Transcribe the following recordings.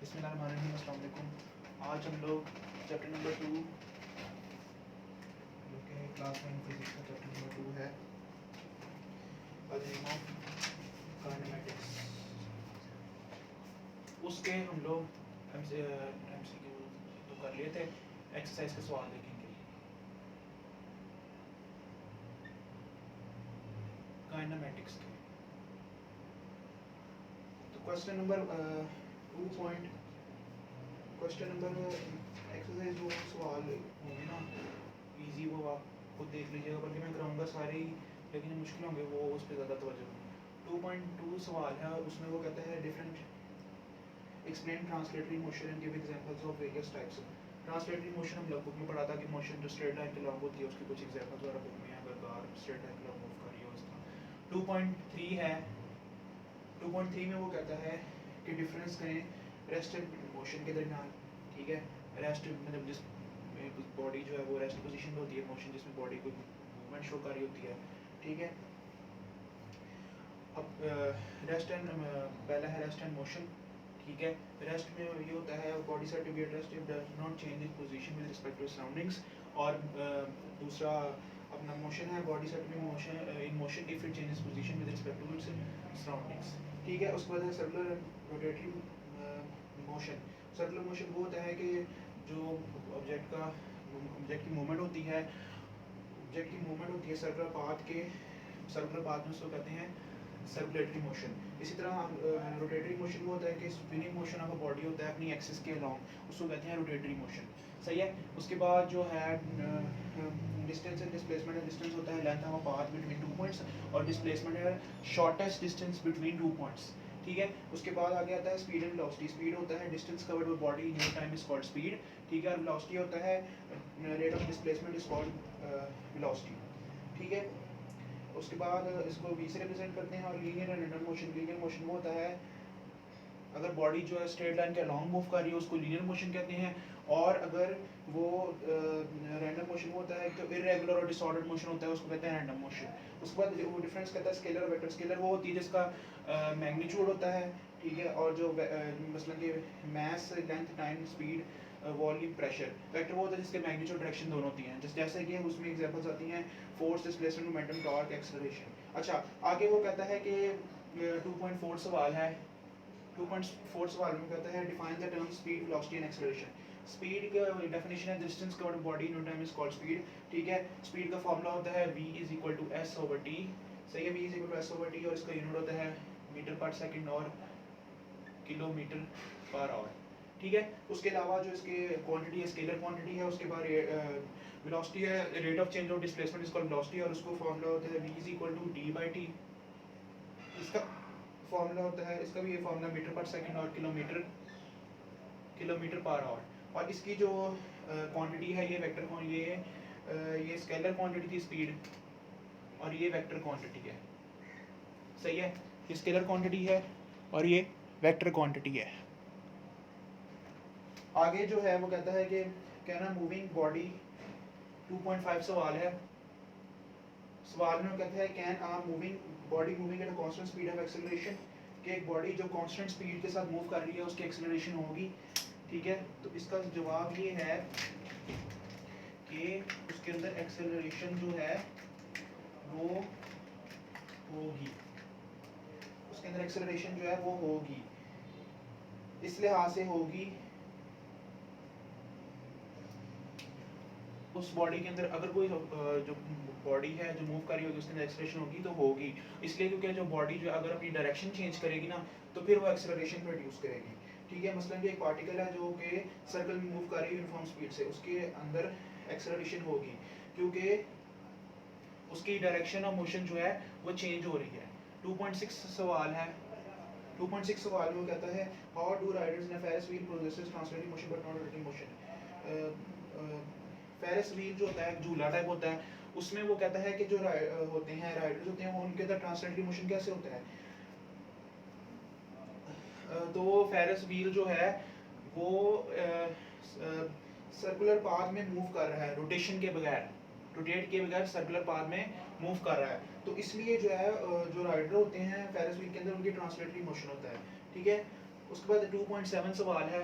बिस्मिल्लाहिर्रहमानिर्रहीम, अस्सलाम वालेकुम। आज हम लोग चैप्टर नंबर 2 जो कि क्लास 9 फिजिक्स का चैप्टर नंबर 2 है, काइनेमेटिक्स, उसके हम लोग एमसीक्यू तो कर लिए थे, एक्सरसाइज के सवाल देखेंगे। काइनेमेटिक्स के तो question number 2 question number exercise जो सवाल होंगे ना इजी, वो आप खुद देख लीजिएगा, बल्कि मैं कराऊंगा सारे ही, लेकिन मुश्किल होंगे वो उस पर ज़्यादा तवज्जो। 2.2 सवाल है, उसमें वो कहता है different explain translatory motion and give examples of various types. Translatory motion हम लोग बुक में पढ़ा था कि मोशन जो स्ट्रेट लाइन के लॉन्ग होती है उसके कुछ एग्जांपल्स वगैरह बुक में है, अगर कार स्ट्रेट लाइन के लॉन्ग मूव कर रही हो उसका। 2.3 है, 2.3 में वो कहता है कि डिफरेंस करें रेस्ट एंड मोशन के दरमियान। ठीक है, रेस्ट मतलब जिस बॉडी जो है वो रेस्ट पोजीशन में होती है, मोशन जिसमें बॉडी को मूवमेंट शो कर रही होती है। ठीक है, अब रेस्ट एंड पहला है रेस्ट एंड मोशन। ठीक है, रेस्ट में ये होता है body set to be at rest if does not change its position with respect to surroundings, और दूसरा अपना मोशन है बॉडी सेट में motion in motion if it changes position with respect to its surroundings. ठीक है, उसके बाद है circular rotatory motion. Circular motion वो होता है कि जो ऑब्जेक्ट की मूवमेंट होती है, सर्कुलर पाथ में उसको कहते हैं सर्कुलेटरी मोशन। इसी तरह रोटेटरी मोशन वो होता है कि spinning motion of a body होता है अपनी एक्सिस के अलोंग, उसको कहते हैं रोटेटरी मोशन। सही है, उसके बाद जो है डिस्टेंस एंड डिस्प्लेसमेंट। डिस्टेंस होता है length of a path between 2 points, और डिस्प्लेसमेंट है शॉर्टेस्ट डिस्टेंस बिटवीन 2 पॉइंट्स। ठीक है, उसके बाद आगे आता है स्पीड एंड वेलोसिटी। स्पीड होता है distance covered by body in time is called speed. ठीक है, और वेलोसिटी होता है rate of displacement is called velocity. ठीक है, उसके बाद इसको v से रिप्रेजेंट करते हैं। और linear and random motion. Linear motion वो होता है अगर बॉडी जो है स्ट्रेट लाइन के अलॉन्ग मूव कर रही है उसको लीनियर मोशन कहते हैं, और अगर वो रैंडम मोशन वो होता है तो इरेगुलर और डिसऑर्डर्ड मोशन होता है उसको कहते हैं रैंडम मोशन। उसके बाद वो डिफरेंस कहता है स्केलर और वेक्टर। स्केलर वो होती है जिसका मैग्नीट्यूड होता है, ठीक है, और जो मसलन कि mass, length, time, speed, volume, pressure. Vector वो होता है जिसके मैग्नीट्यूड डायरेक्शन दोनों होती हैं, जैसे कि उसमें एग्जांपल्स आती हैं force, displacement, momentum, torque, acceleration. अच्छा, आगे वो कहता है कि 2.4 सवाल है। 2.4 सवाल में कहता है define the term speed, velocity and acceleration. Speed का डेफिनेशन है distance covered body in time is called speed. ठीक है, स्पीड का फॉर्मूला होता है v is equal to s/t। सही है, v is equal to s/t, और इसका यूनिट होता है मीटर पर सेकंड और किलोमीटर पर आवर। ठीक है, उसके अलावा जो इसके क्वांटिटी है स्केलर क्वांटिटी है, उसके बाद वेलोसिटी है, rate of change of displacement is called velocity, और उसको फॉर्मूला होता है v is equal to d/t। इसका फॉर्मूला होता है, इसका भी ये फॉर्मूला मीटर पर सेकंड और किलोमीटर पर आवर। और इसकी जो क्वांटिटी है ये वेक्टर ये स्केलर क्वांटिटी थी स्पीड, और ये वेक्टर क्वांटिटी है। सही है, ये स्केलर क्वांटिटी है और ये वेक्टर क्वांटिटी है। आगे जो है वो कहता है कि कहना मूविंग बॉडी। 2.5 सवाल है। सवाल में कहता है can a moving body moving at a constant speed of acceleration, कि एक बॉडी जो कांस्टेंट स्पीड के साथ मूव कर रही है उसकी एक्सेलरेशन होगी। ठीक है, तो इसका जवाब ये है कि उसके अंदर एक्सेलरेशन जो है वो होगी, उसके अंदर एक्सेलरेशन जो है वो होगी, इस लिहाज से होगी उस बॉडी के अंदर अगर कोई जो बॉडी है जो मूव कर रही होगी उसके अंदर एक्सेलरेशन होगी तो होगी, इसलिए क्योंकि जो बॉडी जो अगर अपनी डायरेक्शन चेंज करेगी ना तो फिर वो एक्सेलरेशन प्रोड्यूस करेगी। ठीक है, मसलन कि एक पार्टिकल है जो कि सर्कल में मूव कर रही है यूनिफॉर्म स्पीड से, उसके अंदर एक्सेलरेशन होगी क्योंकि उसकी डायरेक्शन ऑफ मोशन जो है वो चेंज हो रही है। 2.6 सवाल है। 2.6 सवाल में वो कहता है how do riders in a Ferris wheel processes translatory motion but not rotating motion. Ferris wheel जो होता है झूला टाइप होता है, उसमें वो कहता है कि जो होते हैं राइडर्स होते हैं वो उनके अंदर ट्रांसलेटरी मोशन कैसे होता है। तो फेरिस व्हील जो है वो सर्कुलर पाथ में मूव कर रहा है, रोटेशन के बगैर, रोटेट के बगैर सर्कुलर पाथ में मूव कर रहा है, तो इसलिए जो है जो राइडर होते हैं फेरिस व्हील के अंदर उनकी ट्रांसलेटरी मोशन होता है। ठीक है, उसके बाद 2.7 सवाल है।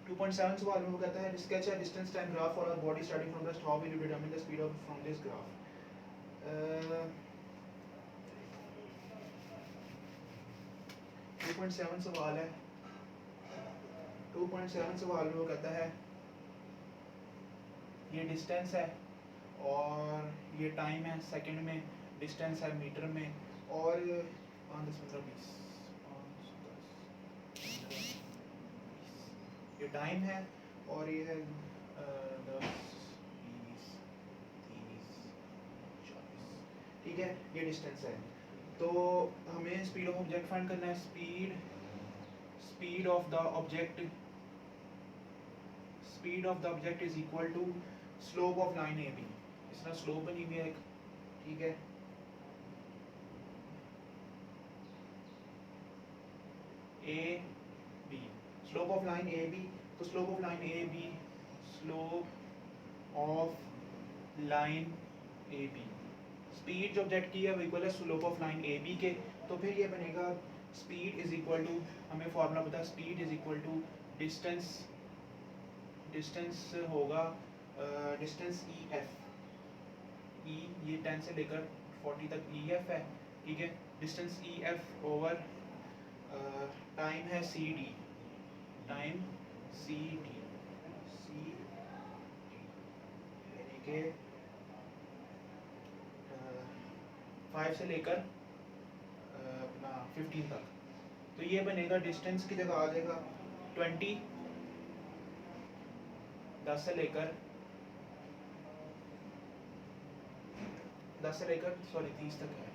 2.7 सवाल में वो कहता है sketch a distance time graph for a body starting from rest, how will you determine the speed of from this graph. 2.7 सवाल है। 2.7 सवाल में वो कहता है ये डिस्टेंस है और ये टाइम है सेकंड में, डिस्टेंस है मीटर में, और 5 10 15 20 ये टाइम है और ये है 10 20 30 40, ठीक है, ये डिस्टेंस है। तो हमें स्पीड ऑफ ऑब्जेक्ट फाइंड करना है। Speed of the object is equal to slope of line A B. इस तरह स्लोप बनी हुई है एक, ठीक है, A B, slope of line A B. तो slope of line A B, slope of line A B, speed जो ऑब्जेक्ट की है वो इक्वल है slope of line A B के। तो फिर ये बनेगा स्पीड इज इक्वल टू, हमें फॉर्मूला पता है, speed is equal to distance होगा डिस्टेंस ई एफ, ई ये 10 से लेकर 40 तक ई एफ है, ठीक है, distance E F over time है C D, time C D, यानी कि 5 से लेकर अपना 15 तक। तो ये बनेगा डिस्टेंस की जगह आ जाएगा 20, 10 से लेकर 30 तक है।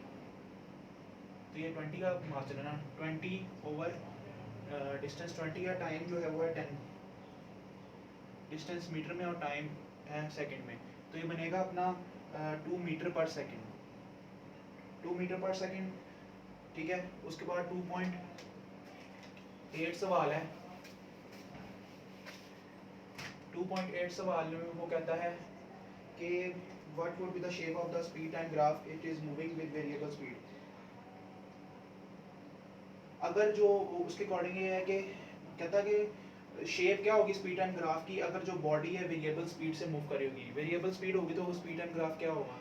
तो ये 20 का मार्जिन है ना, 20 ओवर डिस्टेंस 20 है, टाइम जो है वो है 10, डिस्टेंस मीटर में और टाइम है सेकंड में। तो ये बनेगा अपना 2 मीटर पर सेकंड, 2 मीटर पर सेकंड, ठीक है। उसके बाद 2.8 सवाल है। 2.8 सवाल में वो कहता है कि what would be the shape of the speed time graph it is moving with variable speed. अगर जो उसके अकॉर्डिंग ये है कि कहता है कि शेप क्या होगी स्पीड टाइम ग्राफ की अगर जो बॉडी है वेरिएबल स्पीड से मूव करेगी। वेरिएबल स्पीड होगी तो स्पीड टाइम ग्राफ क्या होगा।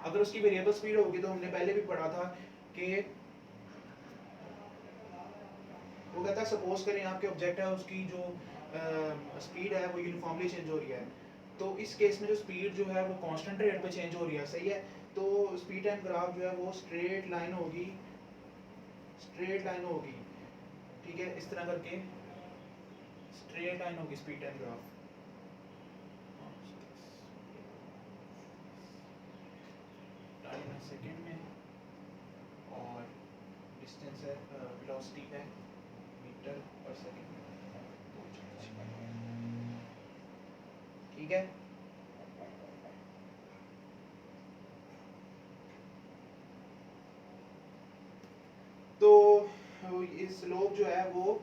अगर उसकी वेरिएबल स्पीड होगी तो हमने पहले भी पढ़ा था कि वो कहता है सपोज करें आपके ऑब्जेक्ट है उसकी जो स्पीड है वो यूनिफॉर्मली चेंज हो रही है। तो इस केस में जो स्पीड जो है वो कांस्टेंट रेट पे चेंज हो रही है, सही है। तो स्पीड टाइम ग्राफ जो है वो स्ट्रेट लाइन होगी, ठीक है, इस तरह करके स्ट्रेट लाइन होगी स्पीड टाइम ग्राफ। टाइम है सेकंड में और डिस्टेंस है वेलोसिटी है मीटर पर सेकंड में, ठीक है। तो इस स्लोप जो है वो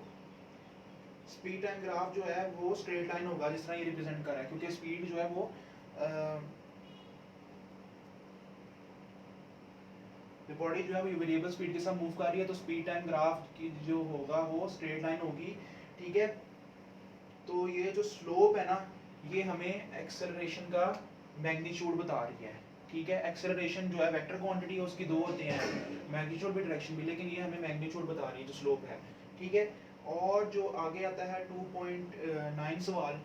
स्पीड टाइम ग्राफ जो है वो स्ट्रेट लाइन होगा जिस तरह ये रिप्रेजेंट कर रहा है, क्योंकि स्पीड जो है वो बॉडी जो है वो वेरिएबल स्पीड के साथ मूव कर रही है। तो स्पीड टाइम ग्राफ की जो होगा वो स्ट्रेट लाइन होगी, ठीक है। तो ये जो स्लोप है ना ये हमें एक्सेलरेशन का मैग्नीट्यूड बता रही है, ठीक है। एक्सेलरेशन जो है वेक्टर क्वांटिटी है उसकी दो होते हैं, मैग्नीट्यूड भी डायरेक्शन भी, लेकिन ये हमें मैग्नीट्यूड बता रही है जो स्लोप है, ठीक है। और जो आगे आता है 2.9 सवाल,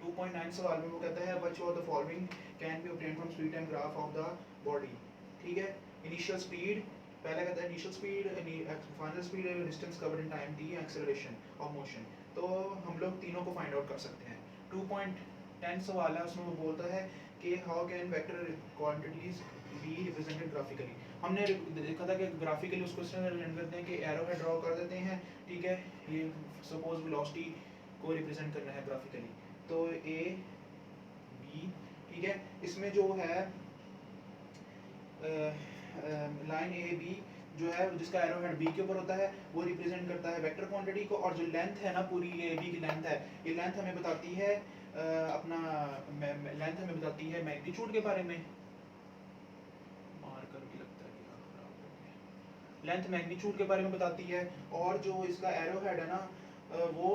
2.9 सवाल में वो कहता है which of the following can be obtained from speed time graph of the body, ठीक है। इनिशियल स्पीड, पहला कहता है initial speed, final speed, distance covered in time D, acceleration of motion. तो हम लोग तीनों को फाइंड आउट कर सकते हैं। 2.10 सवाल है उसमें वो बोलता है कि how can vector quantities be represented graphically. हमने देखा था कि ग्राफिकली उसको इस तरह रिप्रेजेंट करते हैं कि एरो है ड्रॉ कर देते हैं, ठीक है। ये सपोज वेलोसिटी को रिप्रेजेंट करना है ग्राफिकली, तो ए बी, ठीक है। इसमें जो है लाइन ए बी जो है जिसका एरो हेड बी के ऊपर होता है वो रिप्रेजेंट करता है वेक्टर क्वांटिटी को, और जो लेंथ है ना पूरी ये बी की लेंथ है, ये लेंथ हमें बताती है अपना लेंथ हमें बताती है मैग्नीट्यूड के बारे में। मार्कर भी लगता है लेंथ मैग्नीट्यूड के बारे में बताती है, और जो इसका एरो हेड है ना वो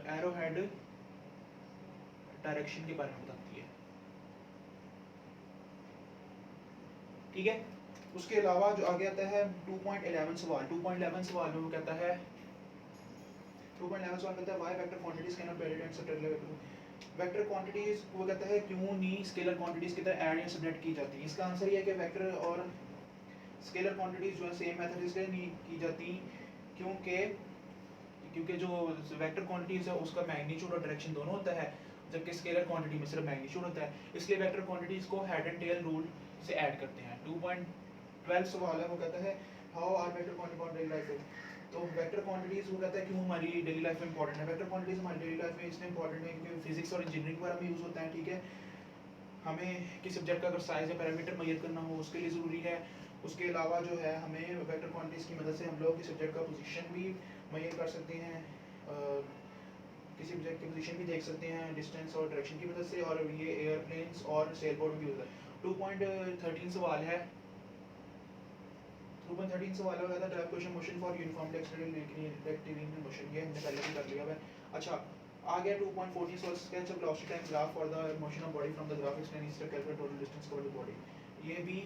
एरो हेड डायरेक्शन के बारे में बताती है। ठीक है, उसके अलावा जो आगे आता है 2.11 सवाल। 2.11 सवाल में वो कहता है 2.11 सवाल कहता है why vector quantities can not be added and subtracted. Vector quantities वो कहता है क्यों नहीं स्केलर क्वांटिटीज की तरह ऐड या सब्ट्रैक्ट की जाती है। इसका आंसर ये है कि वेक्टर और स्केलर क्वांटिटीज जो है सेम मेथड इसलिए नहीं की जाती क्योंकि जो वेक्टर क्वांटिटीज है उसका मैग्नीट्यूड और डायरेक्शन दोनों होता है, जबकि स्केलर क्वांटिटी में सिर्फ मैग्नीट्यूड होता है, इसलिए वेक्टर क्वांटिटीज को हेड एंड टेल रूल से ऐड करते हैं। 2.12 सवाल है, वो कहता है how are vector quantities daily life. तो वेक्टर क्वांटिटीज वो कहता है क्यों हमारी डेली लाइफ में इंपॉर्टेंट है। वेक्टर क्वांटिटीज हमारी डेली लाइफ में इसलिए इंपॉर्टेंट है क्योंकि फिजिक्स और इंजीनियरिंग वगैरह में यूज होता है। ठीक है, हमें किसी सब्जेक्ट का अगर साइज या पैरामीटर मेजर करना हो उसके लिए ज़रूरी है। उसके अलावा जो है हमें वेक्टर क्वांटिटीज़ की मदद से हम लोग किसी सब्जेक्ट का पोजीशन भी मेजर कर सकते हैं, किसी सब्जेक्ट की पोजीशन भी देख सकते हैं डिस्टेंस और डायरेक्शन की मदद से, और ये एयरप्लेन्स और सेल बोट में भी होता है। 2.13 सवाल है, 2.13 सवाल है था drive question motion for uniformly extended rectilinear motion. ये हमने पहले भी कर लिया है। अच्छा, आ गया 2.14 सवाल sketch a velocity time graph for the motion of body from the graph extend is calculate total distance covered by body. ये भी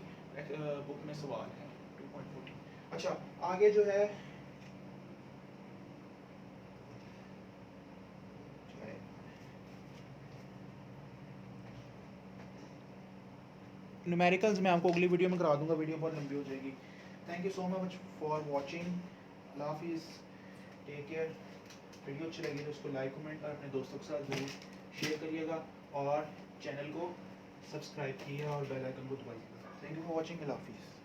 बुक में सवाल है 2.14। अच्छा, आगे जो है न्यूमेरिकल्स मैं आपको अगली वीडियो में करा दूंगा, वीडियो बहुत लंबी हो जाएगी। Thank you so much for watching. अल्लाह हाफिज़, टेक केयर। वीडियो अच्छी लगी तो उसको लाइक कमेंट और अपने दोस्तों के साथ जरूर शेयर करिएगा, और चैनल को सब्सक्राइब कीजिए और बेल आइकन को दबाइएगा। Thank you for watching. अल्लाह हाफिज़।